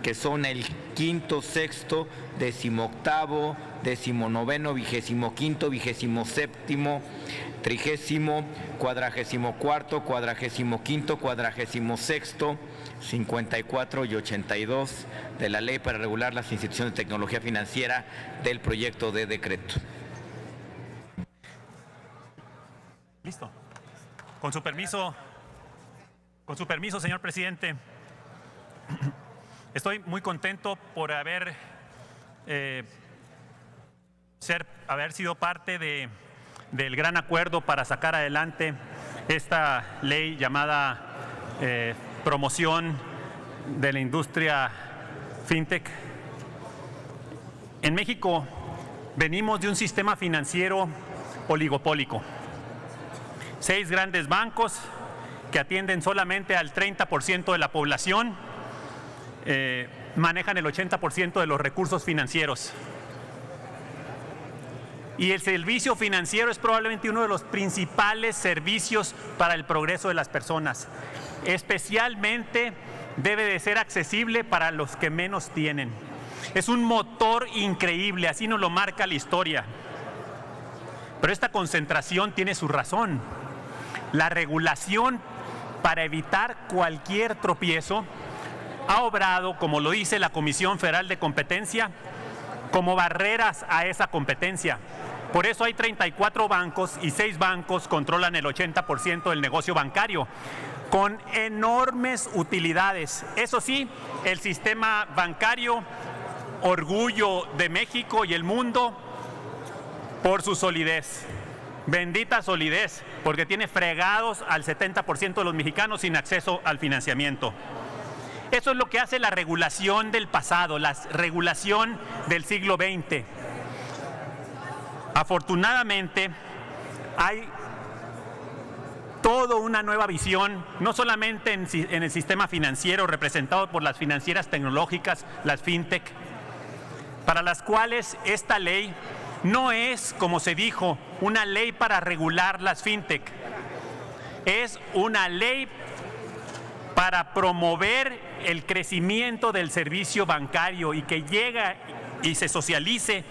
que son el quinto, sexto, 18º, 19º, 25º, 27º, 30º, 44º, 45º, 46º, 54 y 82 de la Ley para regular las instituciones de tecnología financiera del proyecto de decreto. Listo. Con su permiso, señor presidente. Estoy muy contento por haber sido parte del gran acuerdo para sacar adelante esta ley llamada promoción de la industria fintech. En México venimos de un sistema financiero oligopólico. 6 grandes bancos que atienden solamente al 30% de la población, manejan el 80% de los recursos financieros. Y el servicio financiero es probablemente uno de los principales servicios para el progreso de las personas. Especialmente debe de ser accesible para los que menos tienen. Es un motor increíble, así nos lo marca la historia. Pero esta concentración tiene su razón. La regulación para evitar cualquier tropiezo ha obrado, como lo dice la Comisión Federal de Competencia, como barreras a esa competencia. Por eso hay 34 bancos y 6 bancos controlan el 80% del negocio bancario, con enormes utilidades. Eso sí, el sistema bancario, orgullo de México y el mundo por su solidez. Bendita solidez, porque tiene fregados al 70% de los mexicanos sin acceso al financiamiento. Eso es lo que hace la regulación del pasado, la regulación del siglo XX. Afortunadamente, hay toda una nueva visión, no solamente en el sistema financiero representado por las financieras tecnológicas, las fintech, para las cuales esta ley no es, como se dijo, una ley para regular las fintech. Es una ley para promover el crecimiento del servicio bancario y que llegue y se socialice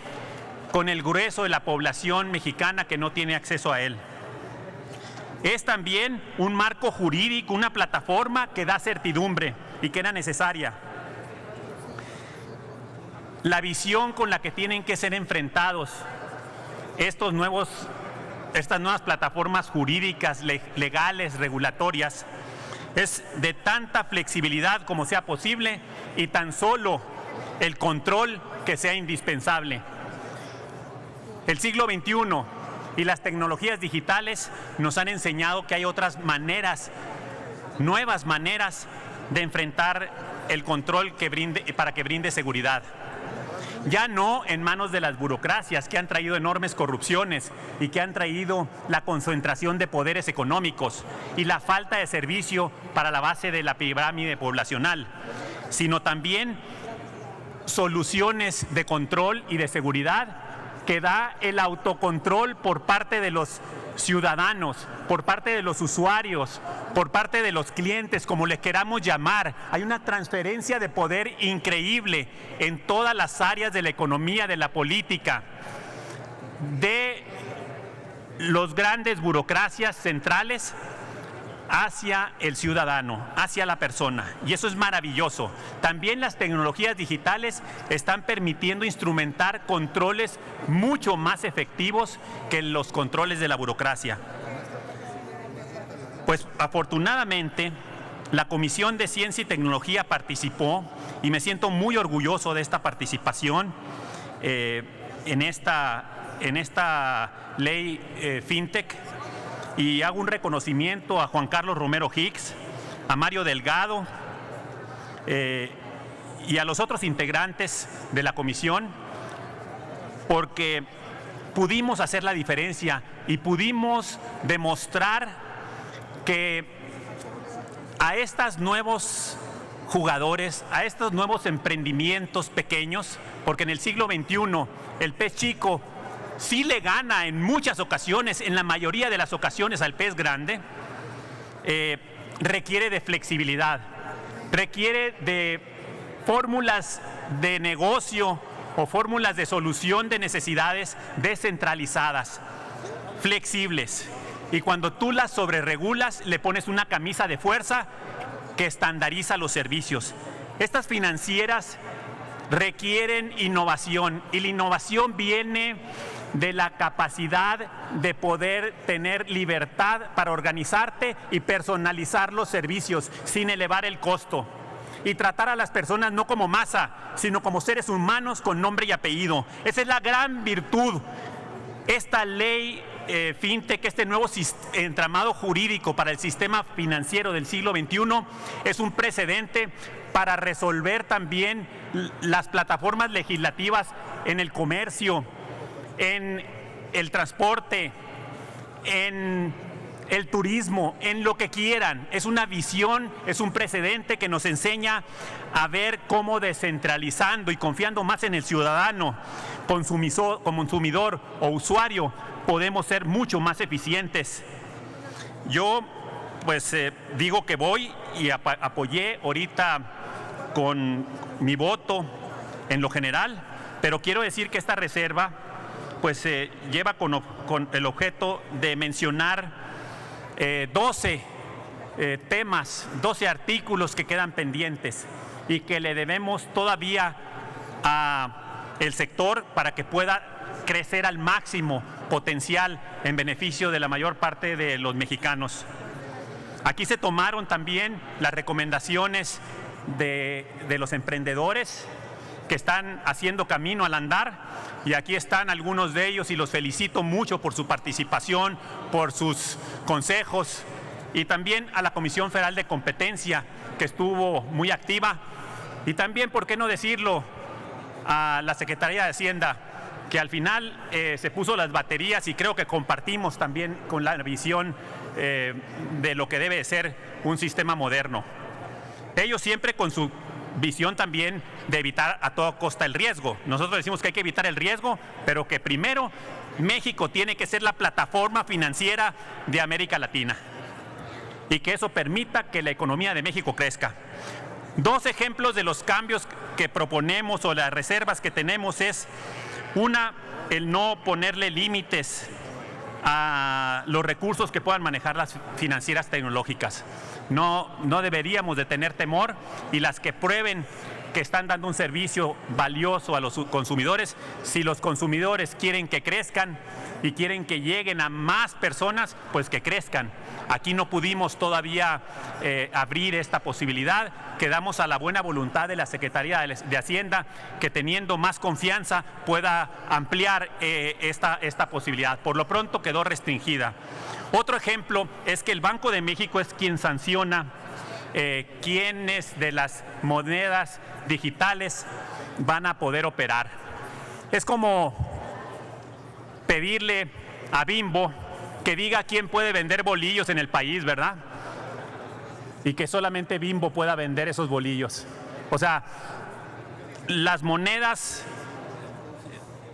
con el grueso de la población mexicana que no tiene acceso a él. Es también un marco jurídico, una plataforma que da certidumbre y que era necesaria. La visión con la que tienen que ser enfrentados estas nuevas plataformas jurídicas, legales, regulatorias, es de tanta flexibilidad como sea posible y tan solo el control que sea indispensable. El siglo XXI y las tecnologías digitales nos han enseñado que hay otras maneras, nuevas maneras de enfrentar el control para que brinde seguridad. Ya no en manos de las burocracias que han traído enormes corrupciones y que han traído la concentración de poderes económicos y la falta de servicio para la base de la pirámide poblacional, sino también soluciones de control y de seguridad que da el autocontrol por parte de los ciudadanos, por parte de los usuarios, por parte de los clientes, como les queramos llamar. Hay una transferencia de poder increíble en todas las áreas de la economía, de la política, de los grandes burocracias centrales hacia el ciudadano, hacia la persona, y eso es maravilloso. También las tecnologías digitales están permitiendo instrumentar controles mucho más efectivos que los controles de la burocracia. Pues afortunadamente la Comisión de Ciencia y Tecnología participó y me siento muy orgulloso de esta participación en esta ley fintech. Y hago un reconocimiento a Juan Carlos Romero Hicks, a Mario Delgado y a los otros integrantes de la comisión, porque pudimos hacer la diferencia y pudimos demostrar que a estos nuevos jugadores, a estos nuevos emprendimientos pequeños, porque en el siglo XXI el pez chico sí le gana en muchas ocasiones, en la mayoría de las ocasiones al pez grande, requiere de flexibilidad, requiere de fórmulas de negocio o fórmulas de solución de necesidades descentralizadas, flexibles. Y cuando tú las sobreregulas, le pones una camisa de fuerza que estandariza los servicios. Estas financieras requieren innovación, y la innovación viene de la capacidad de poder tener libertad para organizarte y personalizar los servicios sin elevar el costo, y tratar a las personas no como masa, sino como seres humanos con nombre y apellido. Esa es la gran virtud. Esta ley FinTech, este nuevo entramado jurídico para el sistema financiero del siglo XXI, es un precedente para resolver también las plataformas legislativas en el comercio, en el transporte, en el turismo, en lo que quieran. Es una visión, es un precedente que nos enseña a ver cómo descentralizando y confiando más en el ciudadano, consumidor o usuario, podemos ser mucho más eficientes. Yo pues digo que voy y apoyé ahorita con mi voto en lo general, pero quiero decir que esta reserva pues lleva con el objeto de mencionar 12 temas, 12 artículos que quedan pendientes y que le debemos todavía al sector para que pueda crecer al máximo potencial en beneficio de la mayor parte de los mexicanos. Aquí se tomaron también las recomendaciones de los emprendedores que están haciendo camino al andar, y aquí están algunos de ellos y los felicito mucho por su participación, por sus consejos, y también a la Comisión Federal de Competencia, que estuvo muy activa, y también, ¿por qué no decirlo?, a la Secretaría de Hacienda, que al final se puso las baterías, y creo que compartimos también con la visión de lo que debe de ser un sistema moderno. Ellos siempre con su visión también de evitar a toda costa el riesgo. Nosotros decimos que hay que evitar el riesgo, pero que primero México tiene que ser la plataforma financiera de América Latina, y que eso permita que la economía de México crezca. Dos ejemplos de los cambios que proponemos o las reservas que tenemos es: una, el no ponerle límites a los recursos que puedan manejar las financieras tecnológicas. No deberíamos de tener temor, y las que prueben que están dando un servicio valioso a los consumidores, si los consumidores quieren que crezcan y quieren que lleguen a más personas, pues que crezcan. Aquí no pudimos todavía abrir esta posibilidad. Quedamos a la buena voluntad de la Secretaría de Hacienda, que teniendo más confianza pueda ampliar esta posibilidad. Por lo pronto quedó restringida. Otro ejemplo es que el Banco de México es quien sanciona quiénes de las monedas digitales van a poder operar. Es como pedirle a Bimbo que diga quién puede vender bolillos en el país, ¿verdad? Y que solamente Bimbo pueda vender esos bolillos. O sea, las monedas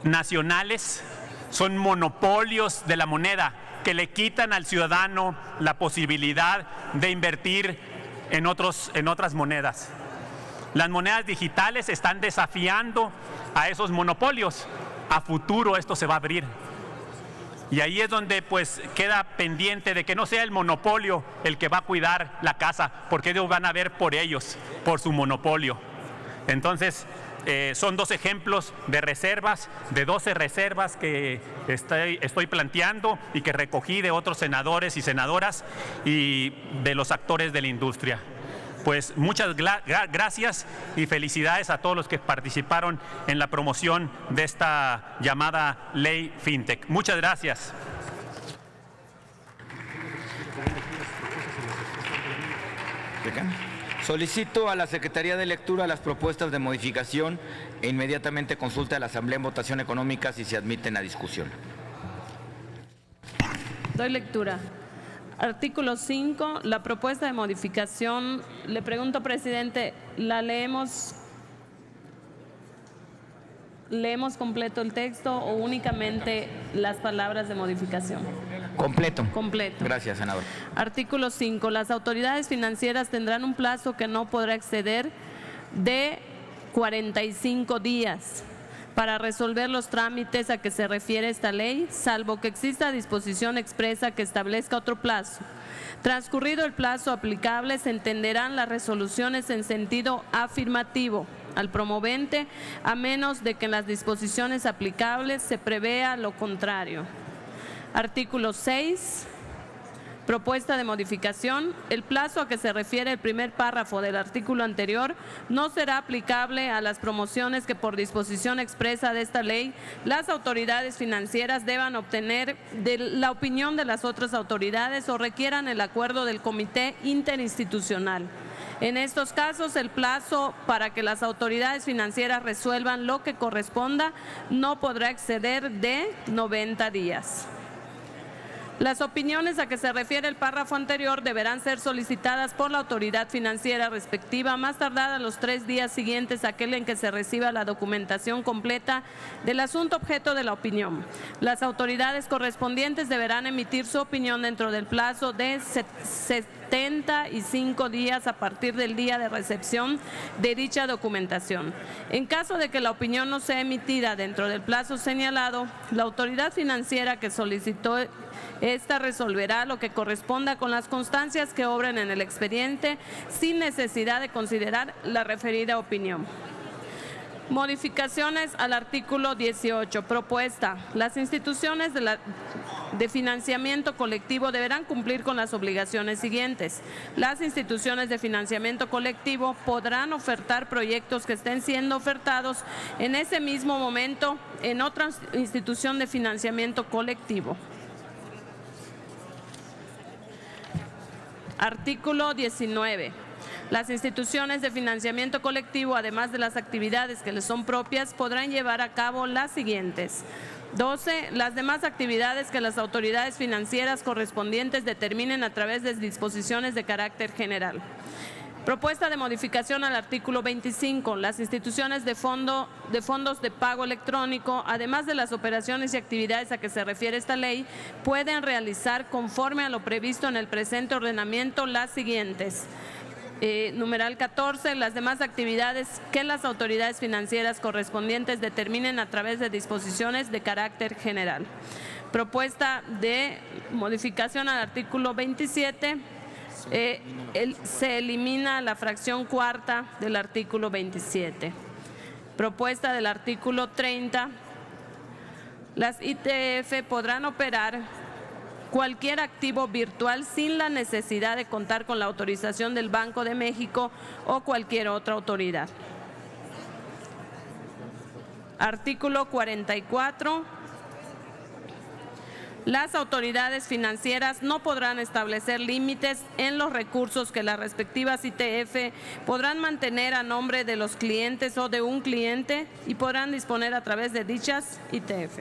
nacionales son monopolios de la moneda que le quitan al ciudadano la posibilidad de invertir en otras monedas. Las monedas digitales están desafiando a esos monopolios. A futuro esto se va a abrir. Y ahí es donde pues queda pendiente de que no sea el monopolio el que va a cuidar la casa, porque ellos van a ver por ellos, por su monopolio. Entonces, son dos ejemplos de reservas, de 12 reservas que estoy planteando y que recogí de otros senadores y senadoras y de los actores de la industria. Pues muchas gracias y felicidades a todos los que participaron en la promoción de esta llamada Ley FinTech. Muchas gracias. Solicito a la Secretaría de Lectura las propuestas de modificación e inmediatamente consulte a la Asamblea en votación económica si se admiten a discusión. Doy lectura. Artículo 5, la propuesta de modificación. Le pregunto, presidente, ¿la leemos completo el texto o únicamente las palabras de modificación? Completo. Completo. Gracias, senador. Artículo 5. Las autoridades financieras tendrán un plazo que no podrá exceder de 45 días para resolver los trámites a que se refiere esta ley, salvo que exista disposición expresa que establezca otro plazo. Transcurrido el plazo aplicable, se entenderán las resoluciones en sentido afirmativo al promovente, a menos de que en las disposiciones aplicables se prevea lo contrario. Artículo 6. Propuesta de modificación. El plazo a que se refiere el primer párrafo del artículo anterior no será aplicable a las promociones que por disposición expresa de esta ley las autoridades financieras deban obtener de la opinión de las otras autoridades o requieran el acuerdo del comité interinstitucional. En estos casos, el plazo para que las autoridades financieras resuelvan lo que corresponda no podrá exceder de 90 días. Las opiniones a que se refiere el párrafo anterior deberán ser solicitadas por la autoridad financiera respectiva más tardar a los 3 días siguientes a aquel en que se reciba la documentación completa del asunto objeto de la opinión. Las autoridades correspondientes deberán emitir su opinión dentro del plazo de 75 días a partir del día de recepción de dicha documentación. En caso de que la opinión no sea emitida dentro del plazo señalado, la autoridad financiera que solicitó esta resolverá lo que corresponda con las constancias que obren en el expediente sin necesidad de considerar la referida opinión. Modificaciones al artículo 18. Propuesta. Las instituciones de financiamiento colectivo deberán cumplir con las obligaciones siguientes. Las instituciones de financiamiento colectivo podrán ofertar proyectos que estén siendo ofertados en ese mismo momento en otra institución de financiamiento colectivo. Artículo 19. Las instituciones de financiamiento colectivo, además de las actividades que les son propias, podrán llevar a cabo las siguientes. 12. Las demás actividades que las autoridades financieras correspondientes determinen a través de disposiciones de carácter general. Propuesta de modificación al artículo 25. Las instituciones de fondos de pago electrónico, además de las operaciones y actividades a que se refiere esta ley, pueden realizar conforme a lo previsto en el presente ordenamiento las siguientes. Numeral 14. Las demás actividades que las autoridades financieras correspondientes determinen a través de disposiciones de carácter general. Propuesta de modificación al artículo 27. Se elimina la fracción cuarta del artículo 27. Propuesta del artículo 30. Las ITF podrán operar cualquier activo virtual sin la necesidad de contar con la autorización del Banco de México o cualquier otra autoridad. Artículo 44. Las autoridades financieras no podrán establecer límites en los recursos que las respectivas ITF podrán mantener a nombre de los clientes o de un cliente y podrán disponer a través de dichas ITF.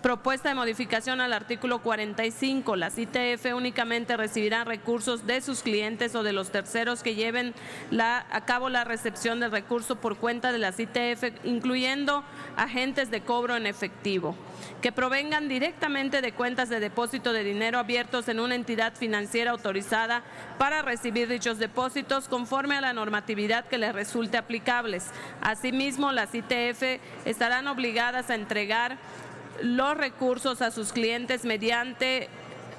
Propuesta de modificación al artículo 45. Las ITF únicamente recibirán recursos de sus clientes o de los terceros que lleven a cabo la recepción del recurso por cuenta de las ITF, incluyendo agentes de cobro en efectivo, que provengan directamente de cuentas de depósito de dinero abiertos en una entidad financiera autorizada para recibir dichos depósitos conforme a la normatividad que les resulte aplicables. Asimismo, las ITF estarán obligadas a entregar los recursos a sus clientes mediante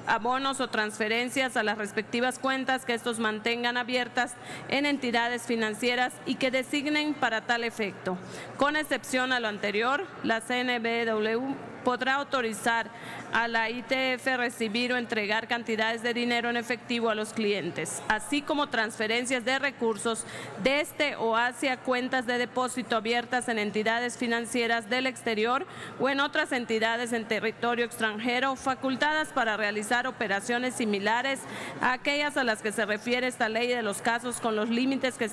abonos o transferencias a las respectivas cuentas que estos mantengan abiertas en entidades financieras y que designen para tal efecto. Con excepción a lo anterior, la CNBW podrá autorizar a la ITF recibir o entregar cantidades de dinero en efectivo a los clientes, así como transferencias de recursos desde o hacia cuentas de depósito abiertas en entidades financieras del exterior o en otras entidades en territorio extranjero facultadas para realizar operaciones similares a aquellas a las que se refiere esta ley de los casos con los límites que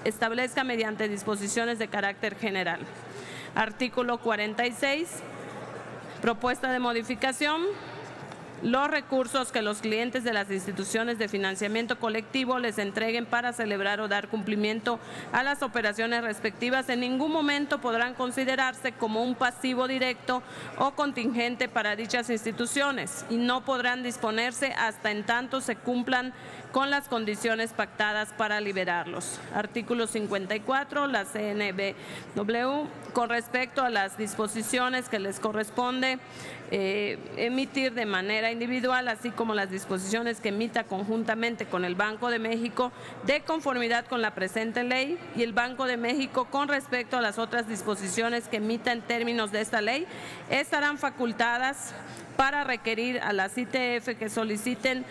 establezca mediante disposiciones de carácter general. Artículo 46. Propuesta de modificación. los recursos que los clientes de las instituciones de financiamiento colectivo les entreguen para celebrar o dar cumplimiento a las operaciones respectivas en ningún momento podrán considerarse como un pasivo directo o contingente para dichas instituciones y no podrán disponerse hasta en tanto se cumplan con las condiciones pactadas para liberarlos. Artículo 54, la CNBW, con respecto a las disposiciones que les corresponde emitir de manera individual, así como las disposiciones que emita conjuntamente con el Banco de México de conformidad con la presente ley y el Banco de México con respecto a las otras disposiciones que emita en términos de esta ley, estarán facultadas para requerir a las ITF que soliciten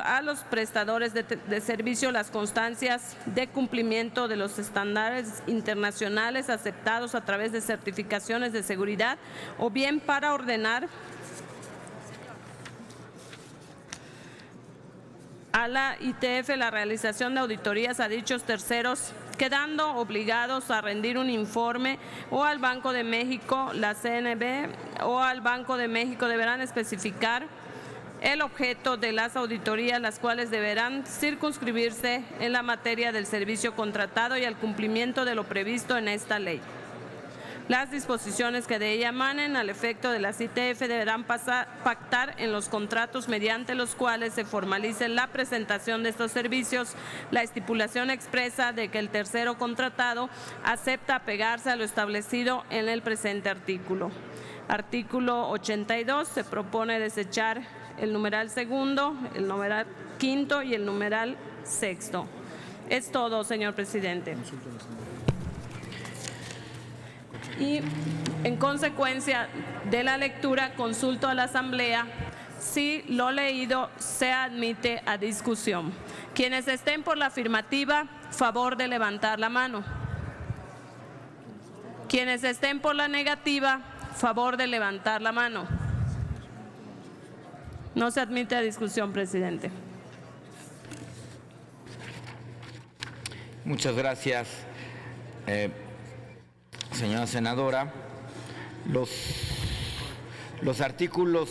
a los prestadores de servicio las constancias de cumplimiento de los estándares internacionales aceptados a través de certificaciones de seguridad o bien para ordenar a la ITF la realización de auditorías a dichos terceros, quedando obligados a rendir un informe o al Banco de México, la CNB o al Banco de México deberán especificar el objeto de las auditorías, las cuales deberán circunscribirse en la materia del servicio contratado y al cumplimiento de lo previsto en esta ley. Las disposiciones que de ella emanen al efecto de las ITF deberán pactar en los contratos mediante los cuales se formalice la presentación de estos servicios, la estipulación expresa de que el tercero contratado acepta apegarse a lo establecido en el presente artículo. Artículo 82, se propone desechar el numeral segundo, el numeral quinto y el numeral sexto. Es todo, señor presidente. Y en consecuencia de la lectura, consulto a la Asamblea si lo leído se admite a discusión. Quienes estén por la afirmativa, favor de levantar la mano. Quienes estén por la negativa, favor de levantar la mano. No se admite a discusión, presidente. Muchas gracias. Señora senadora, los artículos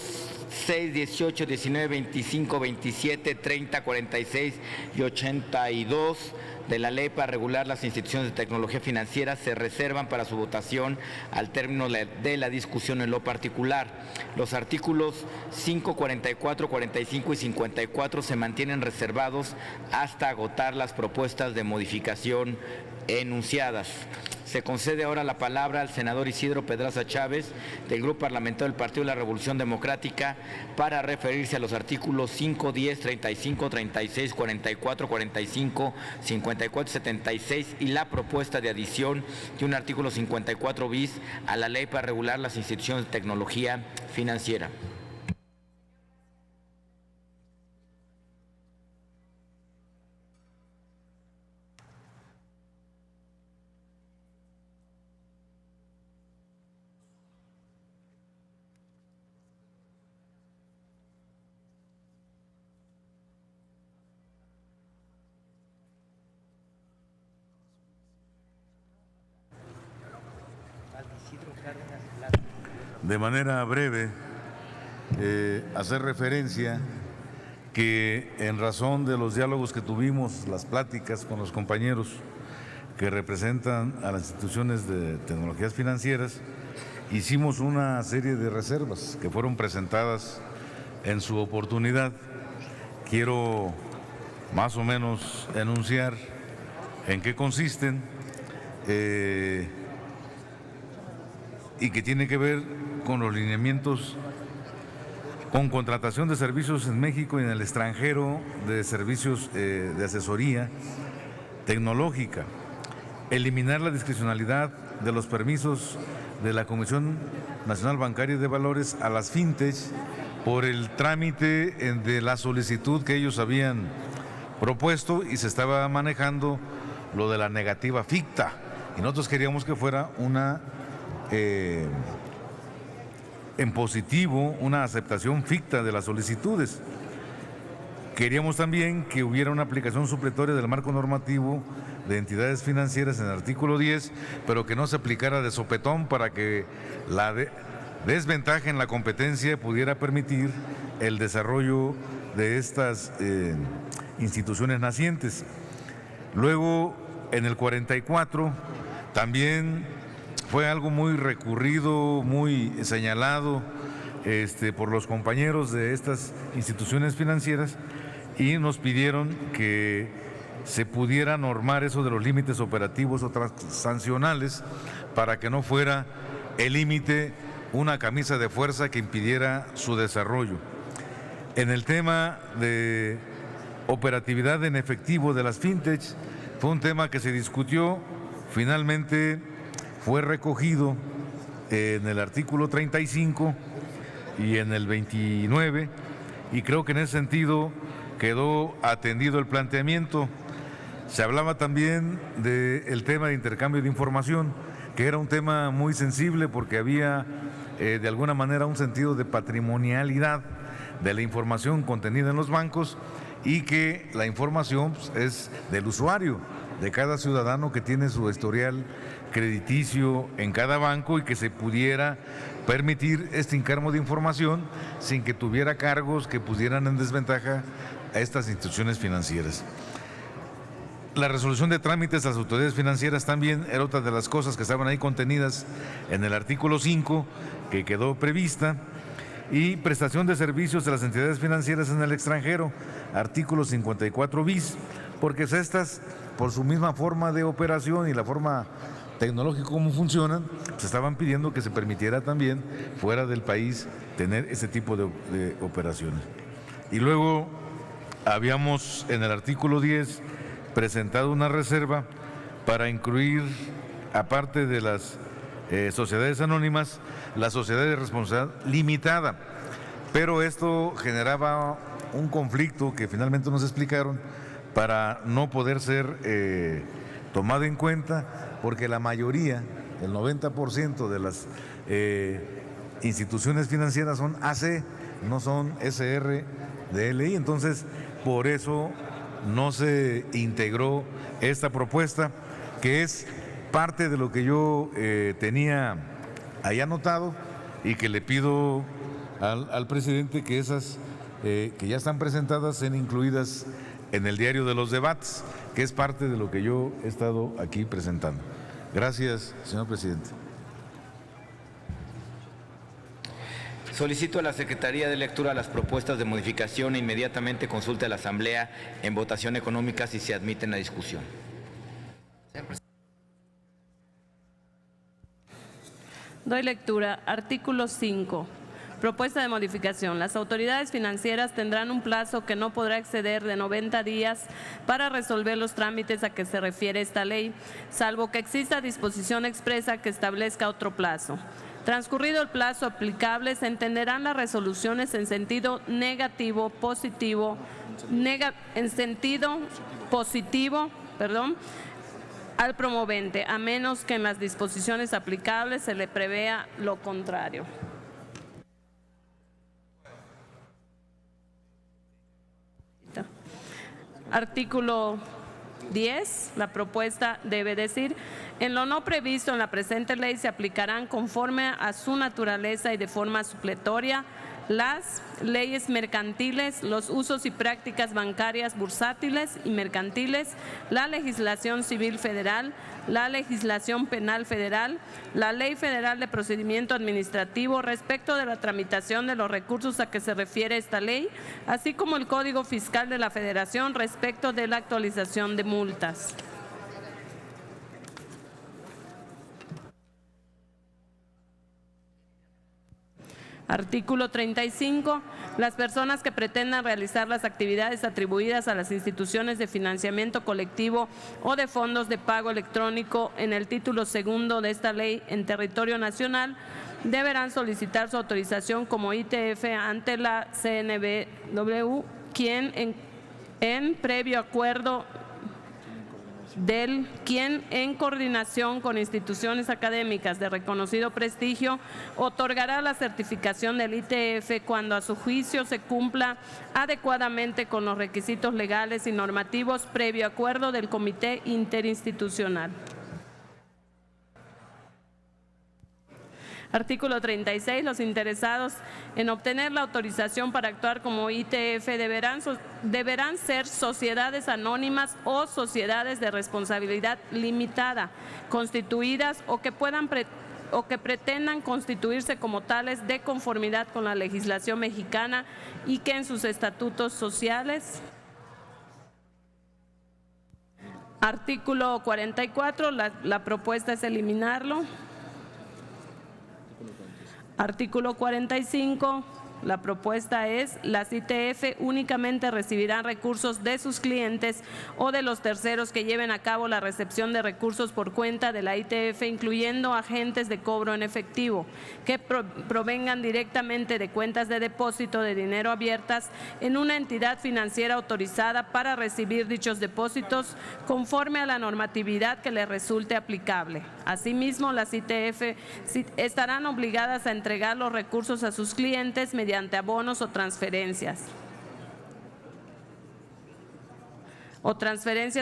6, 18, 19, 25, 27, 30, 46 y 82 de la ley para regular las instituciones de tecnología financiera se reservan para su votación al término de la discusión en lo particular. Los artículos 5, 44, 45 y 54 se mantienen reservados hasta agotar las propuestas de modificación enunciadas. Se concede ahora la palabra al senador Isidro Pedraza Chávez, del Grupo Parlamentario del Partido de la Revolución Democrática, para referirse a los artículos 5, 10, 35, 36, 44, 45, 54, 76 y la propuesta de adición de un artículo 54 bis a la ley para regular las instituciones de tecnología financiera. De manera breve, hacer referencia que en razón de los diálogos que tuvimos, las pláticas con los compañeros que representan a las instituciones de tecnologías financieras, hicimos una serie de reservas que fueron presentadas en su oportunidad. Quiero más o menos enunciar en qué consisten y que tiene que ver con los lineamientos con contratación de servicios en México y en el extranjero de servicios de asesoría tecnológica, eliminar la discrecionalidad de los permisos de la Comisión Nacional Bancaria de Valores a las fintech por el trámite de la solicitud que ellos habían propuesto y se estaba manejando lo de la negativa ficta y nosotros queríamos que fuera una en positivo, una aceptación ficta de las solicitudes. Queríamos también que hubiera una aplicación supletoria del marco normativo de entidades financieras en el artículo 10, pero que no se aplicara de sopetón para que desventaja en la competencia pudiera permitir el desarrollo de estas instituciones nacientes. Luego, en el 44, también fue algo muy recurrido, muy señalado por los compañeros de estas instituciones financieras, y nos pidieron que se pudiera normar eso de los límites operativos o sancionales para que no fuera el límite una camisa de fuerza que impidiera su desarrollo. En el tema de operatividad en efectivo de las fintech, fue un tema que se discutió, finalmente fue recogido en el artículo 35 y en el 29, y creo que en ese sentido quedó atendido el planteamiento. Se hablaba también del tema de intercambio de información, que era un tema muy sensible porque había de alguna manera un sentido de patrimonialidad de la información contenida en los bancos, y que la información es del usuario, de cada ciudadano que tiene su historial crediticio en cada banco, y que se pudiera permitir este intercambio de información sin que tuviera cargos que pusieran en desventaja a estas instituciones financieras. La resolución de trámites a las autoridades financieras también era otra de las cosas que estaban ahí contenidas en el artículo 5, que quedó prevista, y prestación de servicios de las entidades financieras en el extranjero, artículo 54 bis, porque estas, por su misma forma de operación y la forma tecnológica como funcionan, se estaban pidiendo que se permitiera también fuera del país tener ese tipo de operaciones. Y luego habíamos en el artículo 10 presentado una reserva para incluir, aparte de las sociedades anónimas, las sociedades de responsabilidad limitada, pero esto generaba un conflicto que finalmente nos explicaron para no poder ser tomado en cuenta, porque la mayoría, el 90% de las instituciones financieras son AC, no son SRDLI, entonces por eso no se integró esta propuesta, que es parte de lo que yo tenía ahí anotado, y que le pido al presidente que esas que ya están presentadas sean incluidas en el diario de los debates, que es parte de lo que yo he estado aquí presentando. Gracias, señor presidente. Solicito a la Secretaría de Lectura las propuestas de modificación e inmediatamente consulte a la Asamblea en votación económica si se admiten a discusión. Doy lectura. Artículo 5. Propuesta de modificación. Las autoridades financieras tendrán un plazo que no podrá exceder de 90 días para resolver los trámites a que se refiere esta ley, salvo que exista disposición expresa que establezca otro plazo. Transcurrido el plazo aplicable, se entenderán las resoluciones en sentido positivo, al promovente, a menos que en las disposiciones aplicables se le prevea lo contrario. Artículo 10. La propuesta debe decir: en lo no previsto en la presente ley se aplicarán conforme a su naturaleza y de forma supletoria las leyes mercantiles, los usos y prácticas bancarias bursátiles y mercantiles, la legislación civil federal, la legislación penal federal, la Ley Federal de Procedimiento Administrativo respecto de la tramitación de los recursos a que se refiere esta ley, así como el Código Fiscal de la Federación respecto de la actualización de multas. Artículo 35. Las personas que pretendan realizar las actividades atribuidas a las instituciones de financiamiento colectivo o de fondos de pago electrónico en el título segundo de esta ley en territorio nacional deberán solicitar su autorización como ITF ante la CNBW, quien en previo acuerdo quien en coordinación con instituciones académicas de reconocido prestigio otorgará la certificación del ITF cuando a su juicio se cumpla adecuadamente con los requisitos legales y normativos previo acuerdo del Comité Interinstitucional. Artículo 36. Los interesados en obtener la autorización para actuar como ITF deberán ser sociedades anónimas o sociedades de responsabilidad limitada, constituidas o que pretendan constituirse como tales de conformidad con la legislación mexicana y que en sus estatutos sociales. Artículo 44, la propuesta es eliminarlo. Artículo 45, la propuesta es: las ITF únicamente recibirán recursos de sus clientes o de los terceros que lleven a cabo la recepción de recursos por cuenta de la ITF, incluyendo agentes de cobro en efectivo, que provengan directamente de cuentas de depósito de dinero abiertas en una entidad financiera autorizada para recibir dichos depósitos conforme a la normatividad que les resulte aplicable. Asimismo, las ITF estarán obligadas a entregar los recursos a sus clientes mediante abonos o transferencias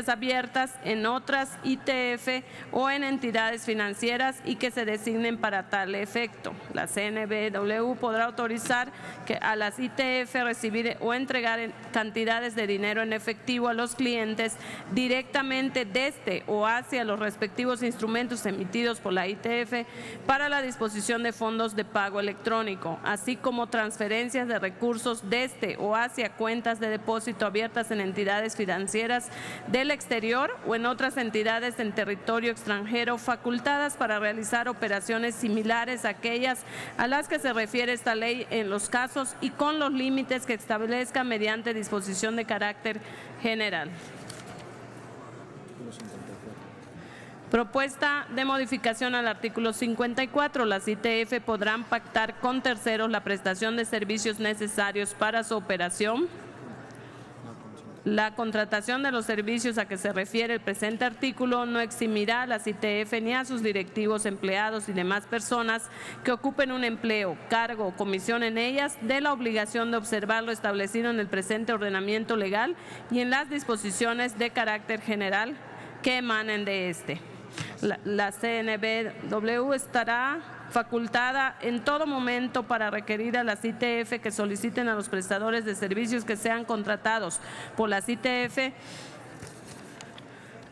abiertas en otras ITF o en entidades financieras y que se designen para tal efecto. La CNBW podrá autorizar a las ITF recibir o entregar cantidades de dinero en efectivo a los clientes directamente desde o hacia los respectivos instrumentos emitidos por la ITF para la disposición de fondos de pago electrónico, así como transferencias de recursos desde o hacia cuentas de depósito abiertas en entidades financieras del exterior o en otras entidades en territorio extranjero facultadas para realizar operaciones similares a aquellas a las que se refiere esta ley en los casos y con los límites que establezca mediante disposición de carácter general. Propuesta de modificación al artículo 54. Las ITF podrán pactar con terceros la prestación de servicios necesarios para su operación. La contratación de los servicios a que se refiere el presente artículo no eximirá a las ITF ni a sus directivos, empleados y demás personas que ocupen un empleo, cargo o comisión en ellas de la obligación de observar lo establecido en el presente ordenamiento legal y en las disposiciones de carácter general que emanen de este. La CNBW estará facultada en todo momento para requerir a las ITF que soliciten a los prestadores de servicios que sean contratados por las ITF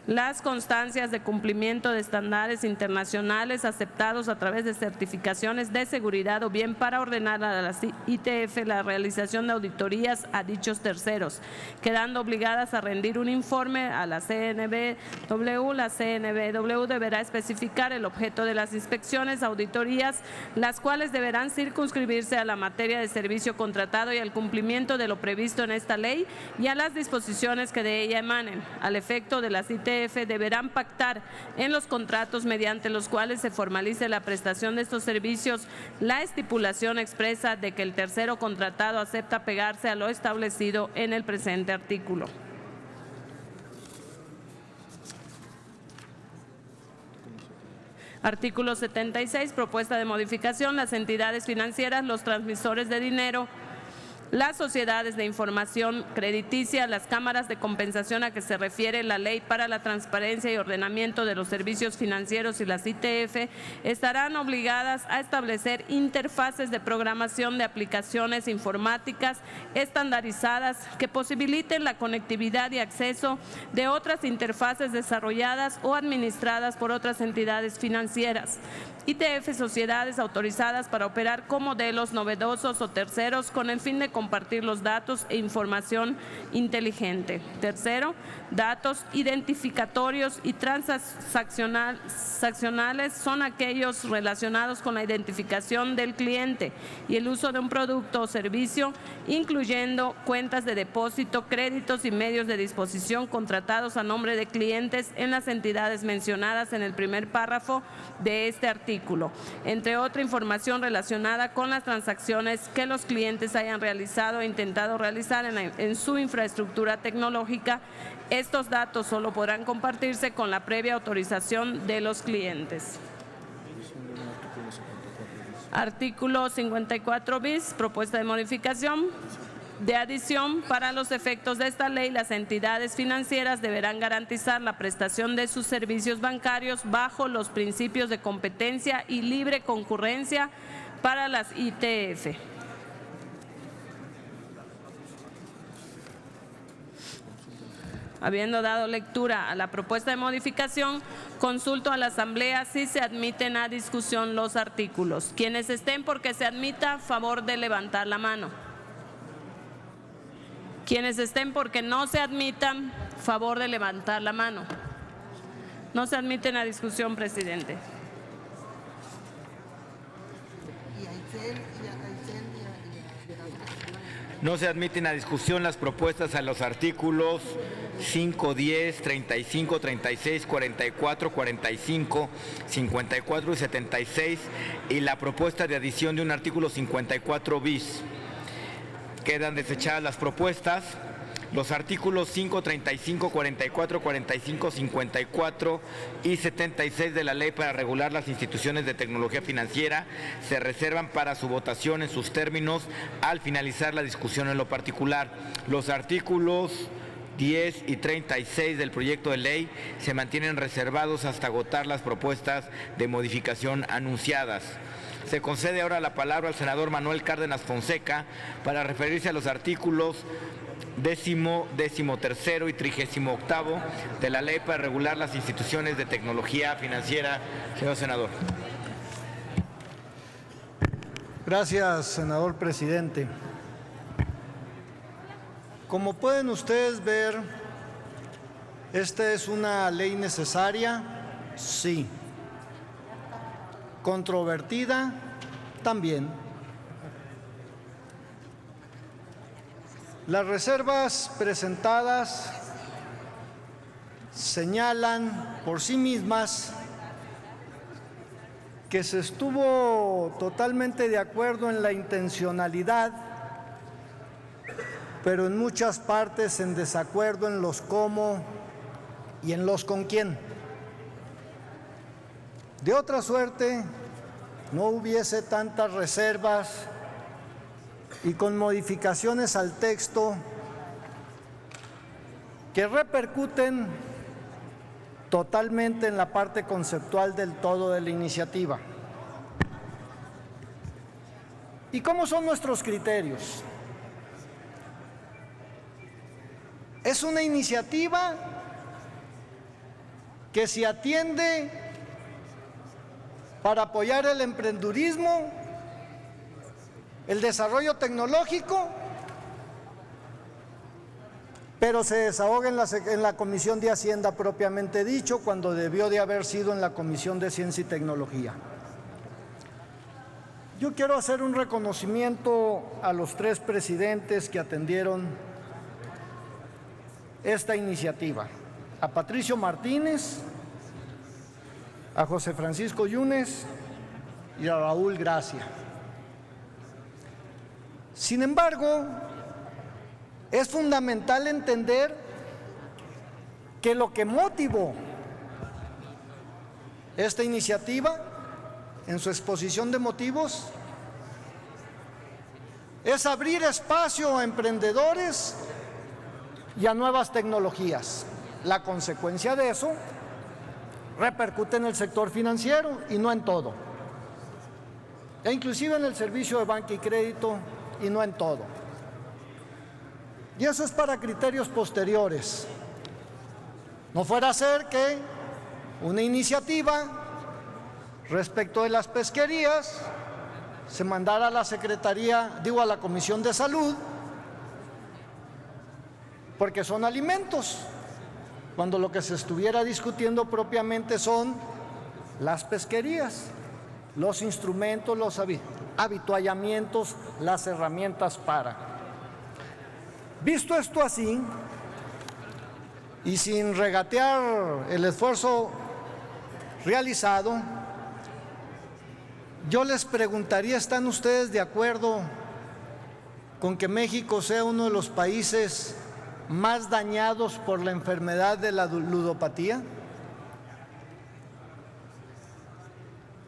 las constancias de cumplimiento de estándares internacionales aceptados a través de certificaciones de seguridad o bien para ordenar a las ITF la realización de auditorías a dichos terceros, quedando obligadas a rendir un informe a la CNBW. La CNBW deberá especificar el objeto de las inspecciones, auditorías, las cuales deberán circunscribirse a la materia de servicio contratado y al cumplimiento de lo previsto en esta ley y a las disposiciones que de ella emanen. Al efecto de las ITF deberán pactar en los contratos mediante los cuales se formalice la prestación de estos servicios la estipulación expresa de que el tercero contratado acepta pegarse a lo establecido en el presente artículo. Artículo 76, propuesta de modificación. Las entidades financieras, los transmisores de dinero, las sociedades de información crediticia, las cámaras de compensación a que se refiere la Ley para la Transparencia y Ordenamiento de los Servicios Financieros y las ITF estarán obligadas a establecer interfaces de programación de aplicaciones informáticas estandarizadas que posibiliten la conectividad y acceso de otras interfaces desarrolladas o administradas por otras entidades financieras. ITF, sociedades autorizadas para operar con modelos novedosos o terceros con el fin de compartir los datos e información inteligente. Tercero, datos identificatorios y transaccionales son aquellos relacionados con la identificación del cliente y el uso de un producto o servicio, incluyendo cuentas de depósito, créditos y medios de disposición contratados a nombre de clientes en las entidades mencionadas en el primer párrafo de este artículo, entre otra información relacionada con las transacciones que los clientes hayan realizado o intentado realizar en su infraestructura tecnológica. Estos datos solo podrán compartirse con la previa autorización de los clientes. Artículo 54 bis, propuesta de modificación. de adición, para los efectos de esta ley, las entidades financieras deberán garantizar la prestación de sus servicios bancarios bajo los principios de competencia y libre concurrencia para las ITF. Habiendo dado lectura a la propuesta de modificación, consulto a la Asamblea si se admiten a discusión los artículos. Quienes estén porque se admita, favor de levantar la mano. Quienes estén porque no se admitan, favor de levantar la mano. No se admiten a discusión, presidente. No se admiten a discusión las propuestas a los artículos 5, 10, 35, 36, 44, 45, 54 y 76 y la propuesta de adición de un artículo 54 bis. Quedan desechadas las propuestas. Los artículos 5, 35, 44, 45, 54 y 76 de la Ley para regular las instituciones de tecnología financiera se reservan para su votación en sus términos al finalizar la discusión en lo particular. Los artículos 10 y 36 del proyecto de ley se mantienen reservados hasta agotar las propuestas de modificación anunciadas. Se concede ahora la palabra al senador Manuel Cárdenas Fonseca para referirse a los artículos 13º y 38º de la Ley para regular las instituciones de tecnología financiera. Señor senador. Gracias, senador presidente. Como pueden ustedes ver, esta es una ley necesaria, sí. Controvertida, también. Las reservas presentadas señalan por sí mismas que se estuvo totalmente de acuerdo en la intencionalidad, pero en muchas partes en desacuerdo en los cómo y en los con quién. De otra suerte, no hubiese tantas reservas y con modificaciones al texto que repercuten totalmente en la parte conceptual del todo de la iniciativa. ¿Y cómo son nuestros criterios? Es una iniciativa que se atiende para apoyar el emprendurismo, el desarrollo tecnológico, pero se desahoga en la Comisión de Hacienda propiamente dicho, cuando debió de haber sido en la Comisión de Ciencia y Tecnología. Yo quiero hacer un reconocimiento a los tres presidentes que atendieron esta iniciativa: a Patricio Martínez, a José Francisco Yunes y a Raúl Gracia. Sin embargo, es fundamental entender que lo que motivó esta iniciativa en su exposición de motivos es abrir espacio a emprendedores y a nuevas tecnologías. La consecuencia de eso repercute en el sector financiero y no en todo, e inclusive en el servicio de banca y crédito y no en todo. Y eso es para criterios posteriores. No fuera a ser que una iniciativa respecto de las pesquerías se mandara a la Secretaría, a la Comisión de Salud, porque son alimentos, cuando lo que se estuviera discutiendo propiamente son las pesquerías, los instrumentos, los habituallamientos, las herramientas para. Visto esto así, y sin regatear el esfuerzo realizado, yo les preguntaría, ¿están ustedes de acuerdo con que México sea uno de los países más dañados por la enfermedad de la ludopatía?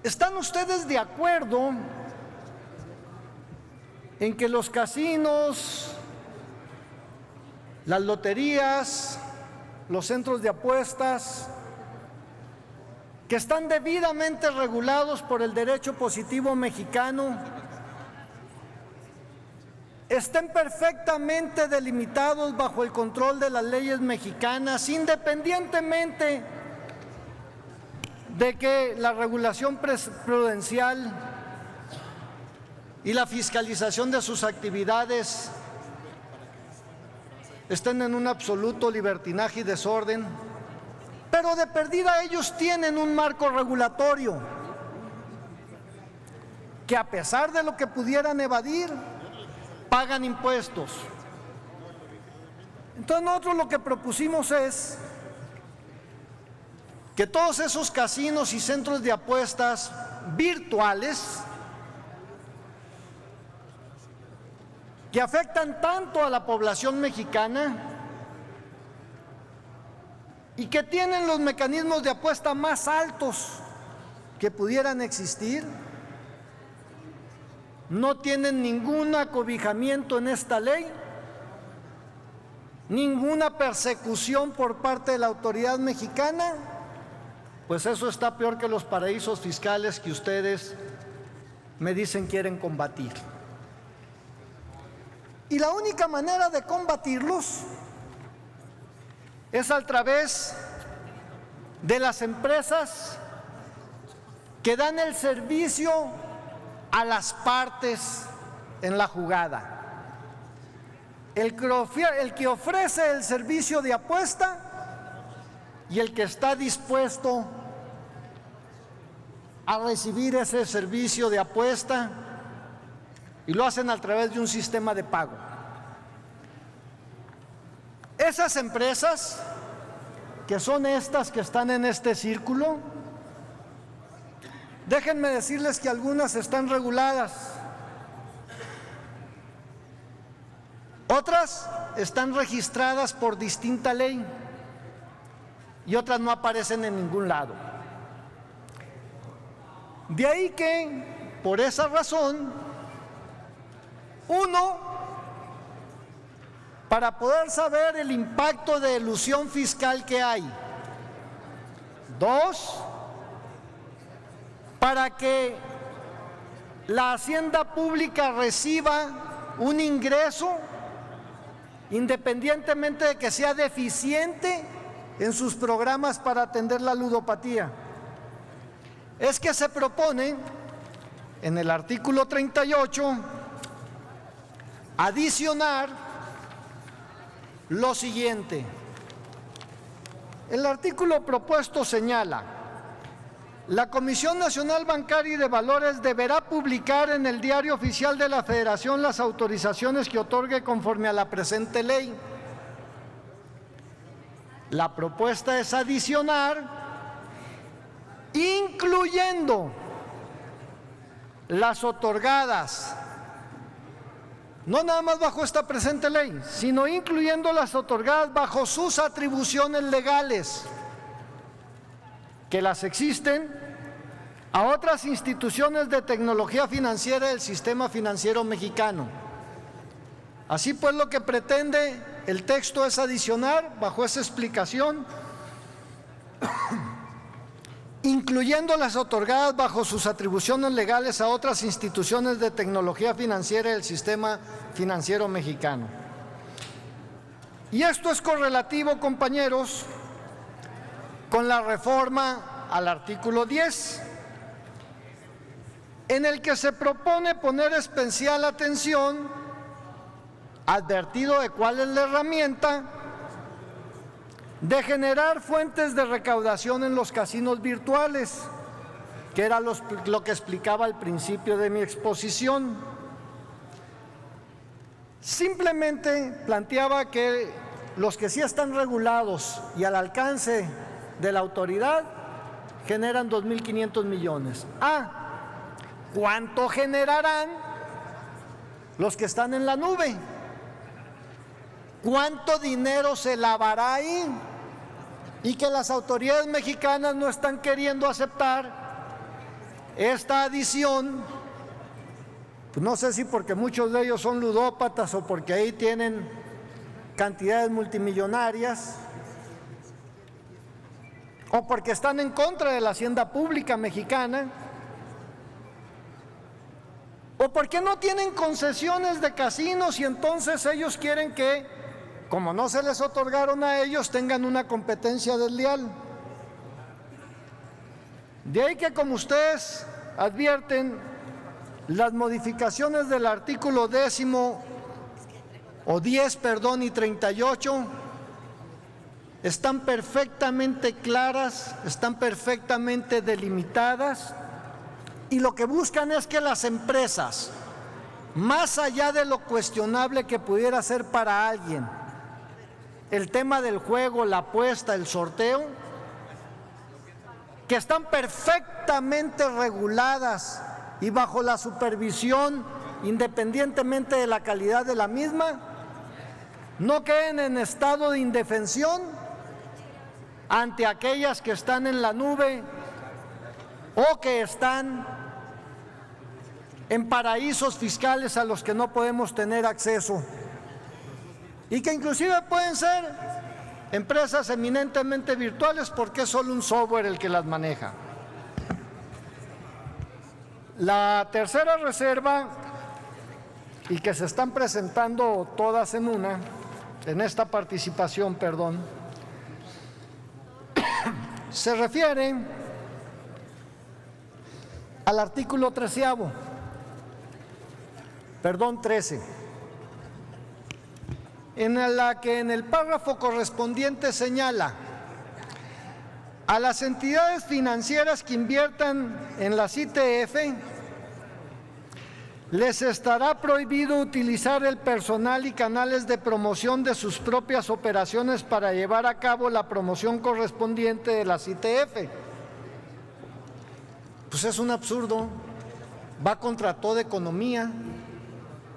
¿Están ustedes de acuerdo en que los casinos las loterías, los centros de apuestas, que están debidamente regulados por el derecho positivo mexicano, estén perfectamente delimitados bajo el control de las leyes mexicanas, independientemente de que la regulación prudencial y la fiscalización de sus actividades estén en un absoluto libertinaje y desorden, pero de perdida ellos tienen un marco regulatorio que, a pesar de lo que pudieran evadir, pagan impuestos. Entonces nosotros lo que propusimos es que todos esos casinos y centros de apuestas virtuales, que afectan tanto a la población mexicana y que tienen los mecanismos de apuesta más altos que pudieran existir, no tienen ningún acobijamiento en esta ley, ninguna persecución por parte de la autoridad mexicana, pues eso está peor que los paraísos fiscales que ustedes me dicen quieren combatir. Y la única manera de combatirlos es a través de las empresas que dan el servicio a las partes en la jugada. El que ofrece el servicio de apuesta y el que está dispuesto a recibir ese servicio de apuesta, y lo hacen a través de un sistema de pago. Esas empresas, que son estas que están en este círculo, déjenme decirles que algunas están reguladas, otras están registradas por distinta ley y otras no aparecen en ningún lado. De ahí que, por esa razón, uno, para poder saber el impacto de elusión fiscal que hay. Dos, para que la hacienda pública reciba un ingreso, independientemente de que sea deficiente en sus programas para atender la ludopatía. Es que se propone en el artículo 38 adicionar lo siguiente. El artículo propuesto señala: la Comisión Nacional Bancaria y de Valores deberá publicar en el Diario Oficial de la Federación las autorizaciones que otorgue conforme a la presente ley. La propuesta es adicionar, incluyendo las otorgadas, no nada más bajo esta presente ley, sino incluyendo las otorgadas bajo sus atribuciones legales, que las existen, a otras instituciones de tecnología financiera del sistema financiero mexicano. Así pues, lo que pretende el texto es adicionar, bajo esa explicación, incluyendo las otorgadas bajo sus atribuciones legales a otras instituciones de tecnología financiera del sistema financiero mexicano. Y esto es correlativo, compañeros, con la reforma al artículo 10, en el que se propone poner especial atención, advertido de cuál es la herramienta, de generar fuentes de recaudación en los casinos virtuales, que era lo que explicaba al principio de mi exposición. Simplemente planteaba que los que sí están regulados y al alcance de la autoridad generan 2.500 millones. ¿Cuánto generarán los que están en la nube? ¿Cuánto dinero se lavará ahí? Y que las autoridades mexicanas no están queriendo aceptar esta adición, pues no sé si porque muchos de ellos son ludópatas o porque ahí tienen cantidades multimillonarias, o porque están en contra de la hacienda pública mexicana, o porque no tienen concesiones de casinos y entonces ellos quieren que, como no se les otorgaron a ellos, tengan una competencia desleal. De ahí que, como ustedes advierten, las modificaciones del artículo 10 y 38 están perfectamente claras, están perfectamente delimitadas, y lo que buscan es que las empresas, más allá de lo cuestionable que pudiera ser para alguien el tema del juego, la apuesta, el sorteo, que están perfectamente reguladas y bajo la supervisión, independientemente de la calidad de la misma, no queden en estado de indefensión ante aquellas que están en la nube o que están en paraísos fiscales a los que no podemos tener acceso, y que inclusive pueden ser empresas eminentemente virtuales porque es solo un software el que las maneja. La tercera reserva, y que se están presentando todas en esta participación, se refiere al artículo 13, en la que en el párrafo correspondiente señala: a las entidades financieras que inviertan en las ITF les estará prohibido utilizar el personal y canales de promoción de sus propias operaciones para llevar a cabo la promoción correspondiente de las ITF. Pues es un absurdo, va contra toda economía,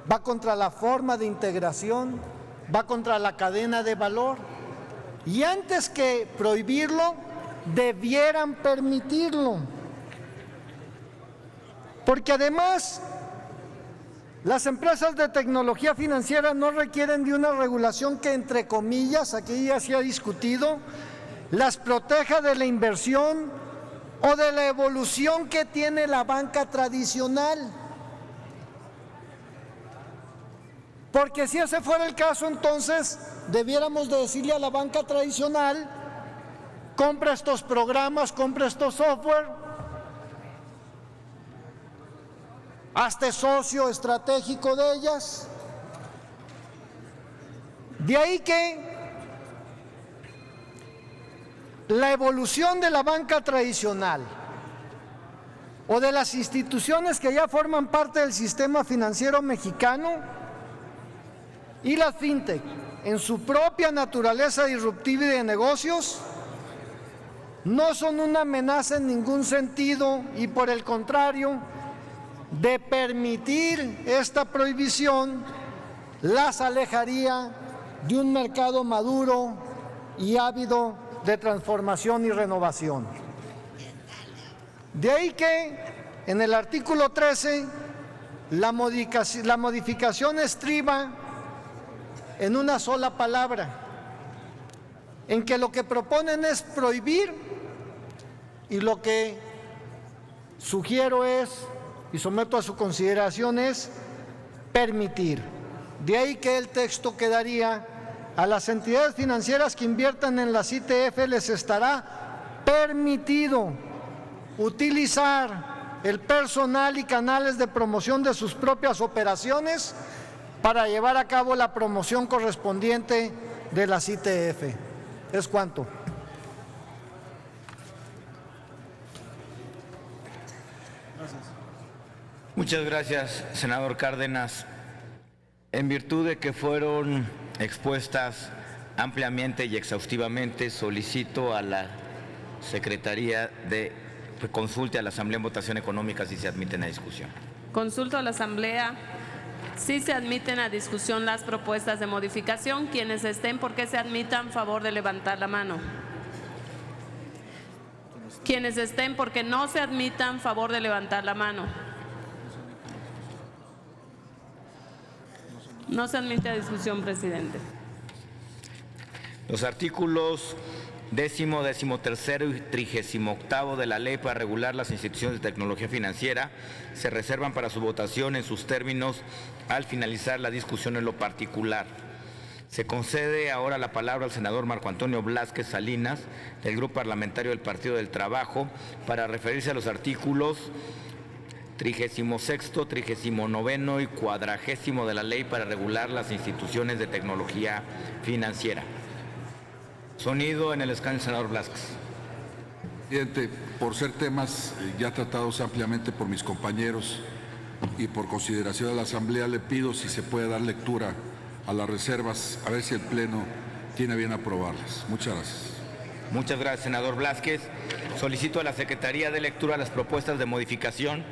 va contra la forma de integración, va contra la cadena de valor, y antes que prohibirlo, debieran permitirlo, porque además las empresas de tecnología financiera no requieren de una regulación que, entre comillas, aquí ya se ha discutido, las proteja de la inversión o de la evolución que tiene la banca tradicional. Porque si ese fuera el caso, entonces debiéramos de decirle a la banca tradicional: compra estos programas, compra estos software, hazte socio estratégico de ellas. De ahí que la evolución de la banca tradicional o de las instituciones que ya forman parte del sistema financiero mexicano y las fintech, en su propia naturaleza disruptiva y de negocios, no son una amenaza en ningún sentido, y por el contrario, de permitir esta prohibición las alejaría de un mercado maduro y ávido de transformación y renovación. De ahí que en el artículo 13 la modificación estriba en una sola palabra, en que lo que proponen es prohibir, y lo que sugiero es, y someto a su consideración, es permitir. De ahí que el texto quedaría: a las entidades financieras que inviertan en las ITF les estará permitido utilizar el personal y canales de promoción de sus propias operaciones para llevar a cabo la promoción correspondiente de las ITF. ¿Es cuánto? Muchas gracias, senador Cárdenas. En virtud de que fueron expuestas ampliamente y exhaustivamente, solicito a la Secretaría de que consulte a la Asamblea en votación económica si se admiten a discusión. Consulto a la Asamblea si se admiten a discusión las propuestas de modificación. Quienes estén porque se admitan, favor de levantar la mano. Quienes estén porque no se admitan, favor de levantar la mano. No se admite a discusión, presidente. Los artículos 10º, 13º y 38º de la Ley para regular las instituciones de tecnología financiera se reservan para su votación en sus términos al finalizar la discusión en lo particular. Se concede ahora la palabra al senador Marco Antonio Blázquez Salinas, del Grupo Parlamentario del Partido del Trabajo, para referirse a los artículos 36º, 39º y 40º de la Ley para regular las instituciones de tecnología financiera. Sonido en el escaño, senador Blázquez. Presidente, por ser temas ya tratados ampliamente por mis compañeros y por consideración de la Asamblea, le pido si se puede dar lectura a las reservas, a ver si el Pleno tiene bien aprobarlas. Muchas gracias. Muchas gracias, senador Blázquez. Solicito a la Secretaría de Lectura las propuestas de modificación